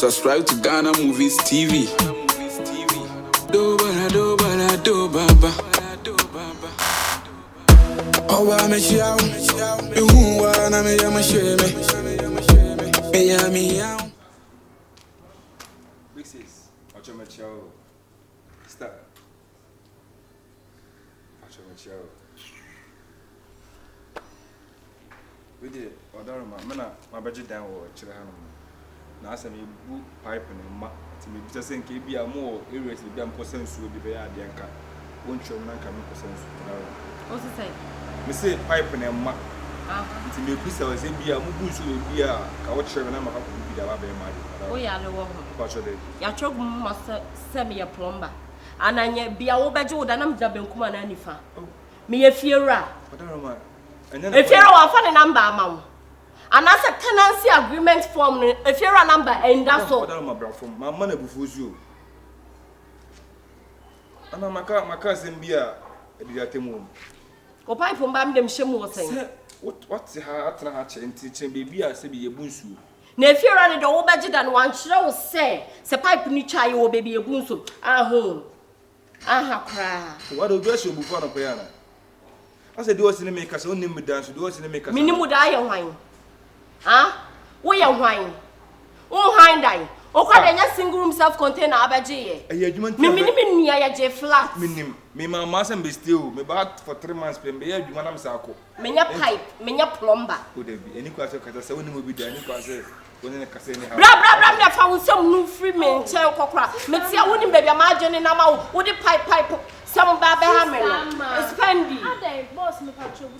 Subscribe to Ghana Movies TV. Do baba. Owa me chiao, who wanna me yama sheme. Me yam. Big sis, Ocho me chiao. Start. Ocho me chiao. We did. Odaroma, my budget down or chilhanum. Now some you pipe and ma. To me, just think it be a more areas to be a person who be very adianka. Won't you not come in person? What's it say? Me say pipe and ma. To me, this was a be a mubusu be a couch and I'm a happy to be a baby. Oh, yeah, the woman. What's your day? Your children must send me a plumber. And I yet be a overjoyed and I'm jumping come on any fan. Me a fear. If you're a funny number, ma'am. And as a tenancy agreement form, if you're a number, and that's all. My money before you. And I'm my cousin be a diatemum. Or pipe from Bam Shim was saying. What's the heart and hatch and teaching baby? I say be a bunsu. Now, if you're running the old budget than one show, say, the pipe nicha you baby a bunsu. Ah, home. Ah, cry. What do you dress you before a piano? I said, do us in the makers only me dance, do us in the makers. Minimum die wine. Ah, we are wine. Oh, hind. Oh, quite a single room self contained abaji. A judgment, me, I j flat. Minim, me, my master be still, me bad for 3 months, but be a human circle. Menya pipe, menya plumber. Could there be any question? Because I wouldn't be there, any question when in a casino. Blah, found some new free men, tell Cockra. Let's see, I wouldn't be imagining a mouth, would the pipe, some baby hammer. Spendy. Boss, me patrol,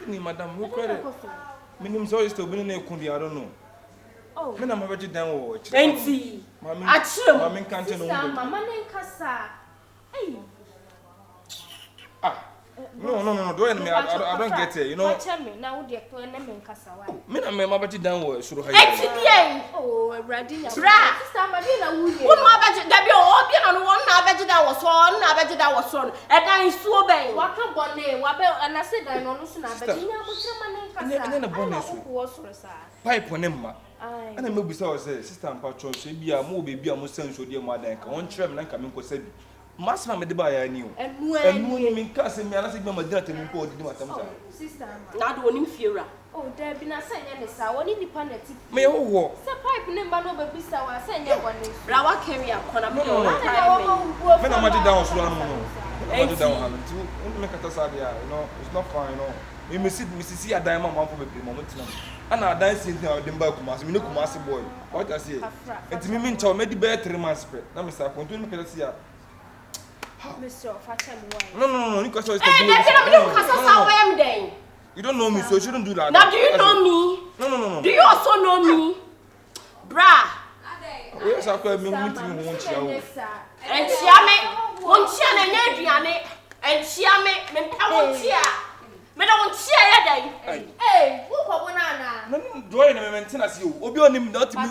Even Madame, who credit? Minimum so is to be in a country, I don't know. Oh, when I'm already down watch. Ain't see. Mammy, I can't tell Mama named Casa. Hey. Ah. No. Don't me. I don't get it. You know. Tell me now. Would you call them in Casa? Me na me mabati down watch. So how you? Oh, ready. Bra. Sister Madina, would you? One mabati. There be all be on one mabati that was on. Mabati that was on. And I so bad. Waka bonnet. Wabel and I said I know no sooner. But you know what's your man? And then a bonnet was for us. Pipe on him. And I maybe so say sister and patron say be a mo baby am sense so dear mother can one tram na come ko say mass ma me de ba ya ni o and when me can say me na say me madina te me ko di matam sa sister na do onim fiera oh there be na say nya ne sa woni nipa na ti me wo say pipe ne ba no baby sa wa say nya woni bra wa carry akona me no me na ma di down so no ma di down ha me me kata sa dia you know it's not fine you know me see a diamond man for me moment na and I dancing thing dem ba kuma me no kuma se boy what I say enti me ncha me di be 3 months pe na me sa kontu me kata see ya Mr. Fatal why no you cause you don't know me so you shouldn't do that now do you know me no do you also know me bra we say ko me meet me won chia wo en chia me won chia na nya aduane en chia me pa won chia me da won chia ya dai eh wo ko bona no do you na maintenance you obi onim na otimi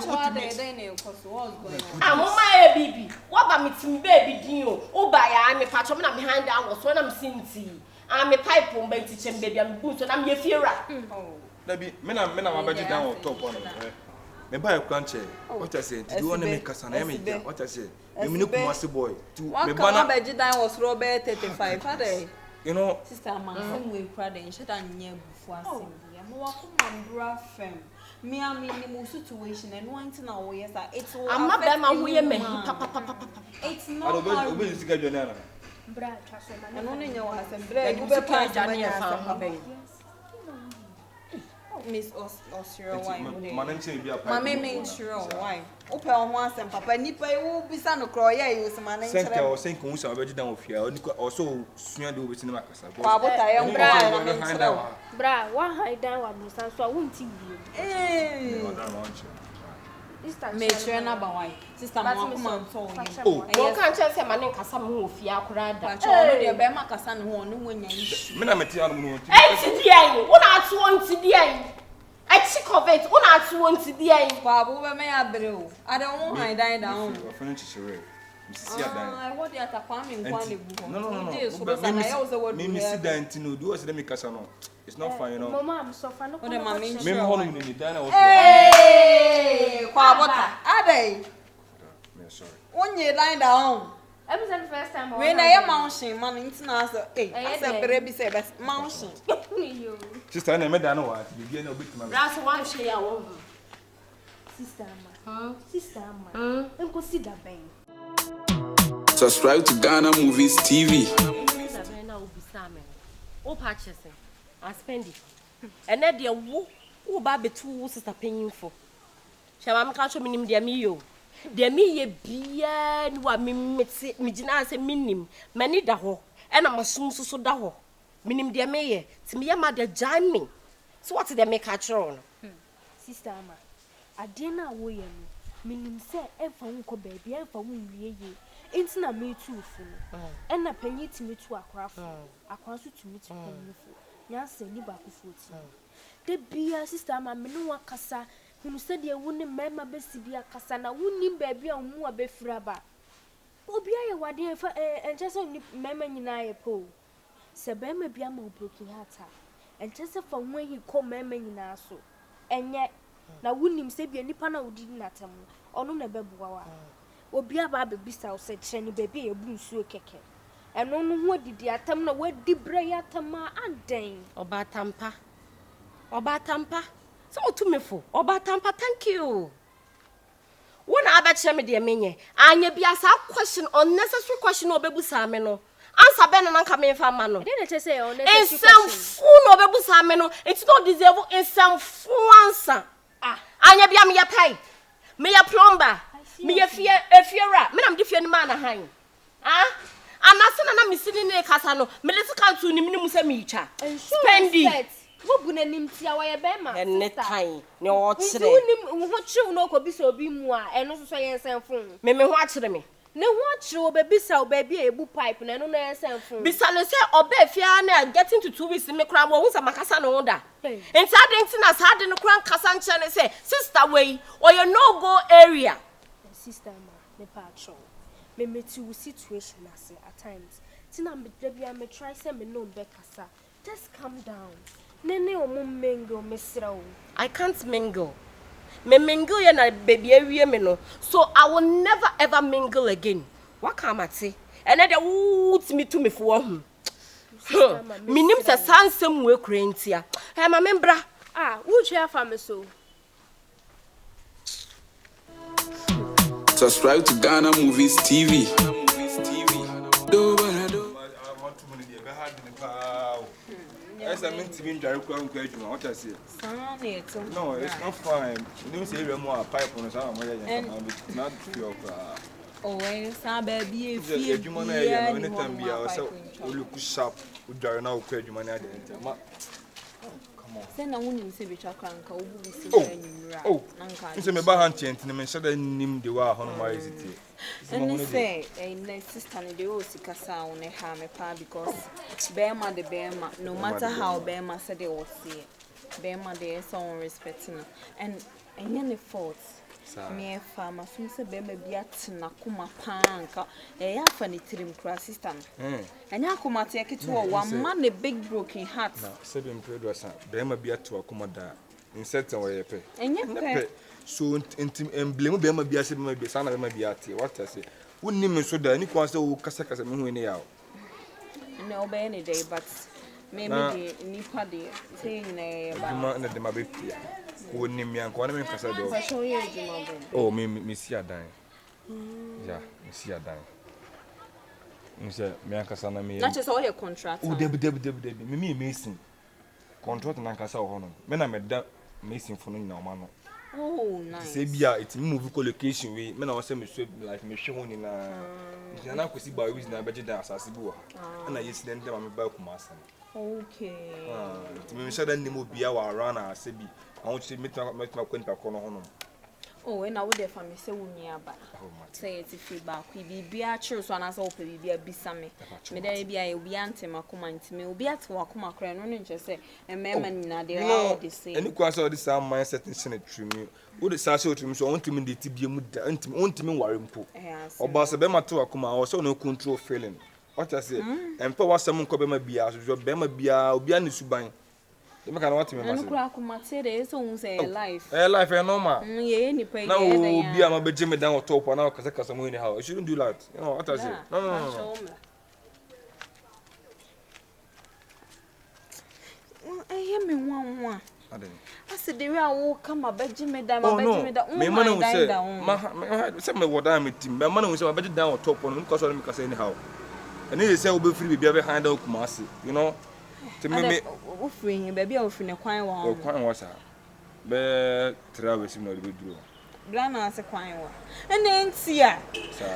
Momaa baby what ba meeting baby din o ba ya me patcho na me hand down was when I'm sinti me pipe on ben teaching baby am boot so na me fiera Dabi me na ma budget down on top on me buy a crunch what I say did you want to make us an me what I say me no kuma se boy to me bana budget down was Robert 35 ade you know sister man some we proud and shit and nya bufu asim ya mo wa kuma bra fam me am in the situation and wanting na wo yes it's I'm not be ma wo ye me papa it's not obi sika jona na bra traso man no nya wa asem bra you be pa jania fam Miss Osiro why Mama me sure why ope on ho asem papa nipa e wo bisa no kro ye you se man nche sente o sen ko usa obeji dan ofia also sua de obi sinema kasa kwa bota ye mbra bra wa haidan wa musa so wonti bi me sure na ba why sister mo kuma nto oh wo kan che se man nkasa mo ofia akora da no de be makasa ne ho no wonya yi me na meti anu no ti ti dia yi wo na atu on ti dia yi Echi covet, una atu won ti dia yi. Babu be me abere o. Ade won han dan down. Finish chere. Mrs. Yadan. I want the Atakwam in one. No. Me sit down to know. Do us let me catch on. It's not fine, you know. Mama, I'm so fun. What am I mean? Me home in the diner. Hey, Kwabota. Are they? Sorry. When you lying down. It was the first time. When I am mountain, man, it's not so. Hey, I said, baby, say, but mountain. Sister, I never done what. You get no bit to my. That's one share. Sister, I'm going to see that bang. Subscribe to Ghana Movies TV. Oh, purchasing. I spend it. And then dear woo, baby, 2 sister paying for. Shall I catch me in the meal? The me ye beer, what me say minim, many da ho, and I'm a soon so da ho. Minim dear mayor, to me, a mother jam me. So what did they make catch on? Sister, I didn't way minim say, if I won't baby, if I won't be ye. It's not me too full. And I penny to me to a craft. I can't to me to Yes, any back of 14. The beer sister, my menua cassa. Who said you wouldn't remember Bessia Cassana, wouldn't baby or more befraba. Obia, what dear for and just only memory in I po. Sabema be a more broken heart, and just from when he called memory in our so. And yet, now wouldn't him say be any panel who didn't at him, or no never boa. Obia Baby Bissau said, Chenny baby a blue so keke. And on what did the atom where the brayatama and dame? Oba Tampa. So to me for Oba Tampa, thank you. When I bet me dear Minye, and ye be asked question unnecessary question or baby sameno. Answer Ben and come in for mano. Didn't I say on in some fool or baby sameno, it's not deserved in some full answer. Anya be a me a pay. Me a plumber. Me a fear a fearer. Me am different man a hang. I'm not saying I'm missing in a casano. Me let's come to Niminum Semicha. Spendy. What would name Tia Bema? And net time. No, what's the what you know could be so be more and also say and phone. Me watch me. No, what you baby so baby a boot pipe and no answer phone. Besides, obey Fiana getting to 2 weeks in me crab once a Macasan order. And Saddington has had in the crown Cassan and say, Sister way, or your no go area. Sister, me patrol. Me meet you situation at times. Tina me Debbie, I may try some no Becassa. Just calm down. Nene o mingle, Miss Row. I can't mingle. Me mingle and baby area meno. So I will never ever mingle again. What can I say? And then the woods me to me for him. Minim sa sansem we krentia. Hey, my membra. Would you have family so? Subscribe to Ghana Movies TV. Yes, I meant to be in Jarico. What I say? No, it's not fine. You don't say you're more pipe on us. I'm not pure. Oh, it's a baby. If you want to anytime be ourselves, we look sharp. We are now credit money at the end. Come on. Send a woman say, which I can't go. Oh, it's a bahanti and the said name the war on my city. And say, a sister in the Osika sound a hammer because Bema the Bema, no matter how Bema said they would see it. Bema there is someone respecting and any faults. Me farmer soon say Bema be at Nakuma Panka, a funny trim cross system. And Yakuma take it to one man, a big broken heart. 7 predecessor, Bema be at to a commodore in certain way. And yet, so and blame Bema be as maybe son of maybe at what I say. Wouldn't even so that any question will Cassacas and Winnie out. No, by any day, but maybe Nipa day saying a man at the Mabi. Wouldn't name me and Quantum Cassado. Oh, Miss Yadan. Yeah, Miss Yadan. Monsieur Miancasana, me. Not just all your contract. Oh, Debbie, me Mason. Contract and Ancasa Honor. Men I met that Mason for no man. Oh, nice. Say, it's movie collocation. We men are semi like me shown in a. And I could see by reason I bet you dance as a boy. And I used to them I'm about Master. Okay. To me, said that name would be our runner, Sebi. I want to meet my quaint corner. Oh, and I would have family say Uniaba. Say it's feedback. We be a church one as open, be a bisame. May there be a biante macuma to me, be at Wakuma cran, only just say, and Mamma, they are the same. And you can saw this mindset in Senate trim. Would the Sasso trim so on to me the TB, on to me worry. Or Bassabema to Akuma, also no control failing. What I say, and power someone could be my beer, your Bema beer, Biani Subine. You can what to me. And Krakuma said, it's almost a life. A life, I know, ma. Any pay. Now, be a Benjamin down or top one hour because I can some in the house. You shouldn't do that. You know what I say? No. I hear me one. I said, they will come a Benjamin down. Oh, no. My money will say, send me what I'm eating. My money will say, I better down or top one because I don't anyhow. And then they say, we'll be free, be behind the Kumasi, you know. To me, offering baby, offering a quine one. Oh, quite was her. But Travis, you know, the video. Blana as a quine one. And then see ya.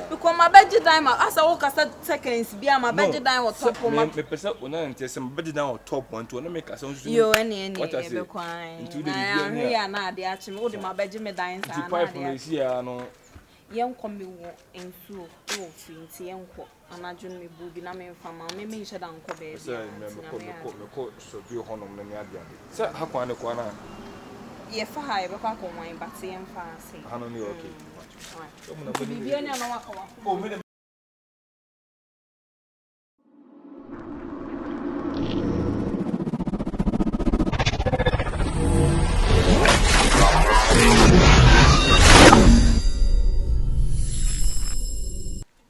Because my budget dime, as I walk a seconds, be my budget dime or top one. The person will not tell some budget down or top one to make us on you any what I say. Quine. I am not the actual my budget dines. No. Young come in so free, young imagine me booby, na me from my me shut down Kobe. So be honor than the other. So, how can the corner? Yes, for high, but I can wine, but see, I'm fancy. I don't know, okay.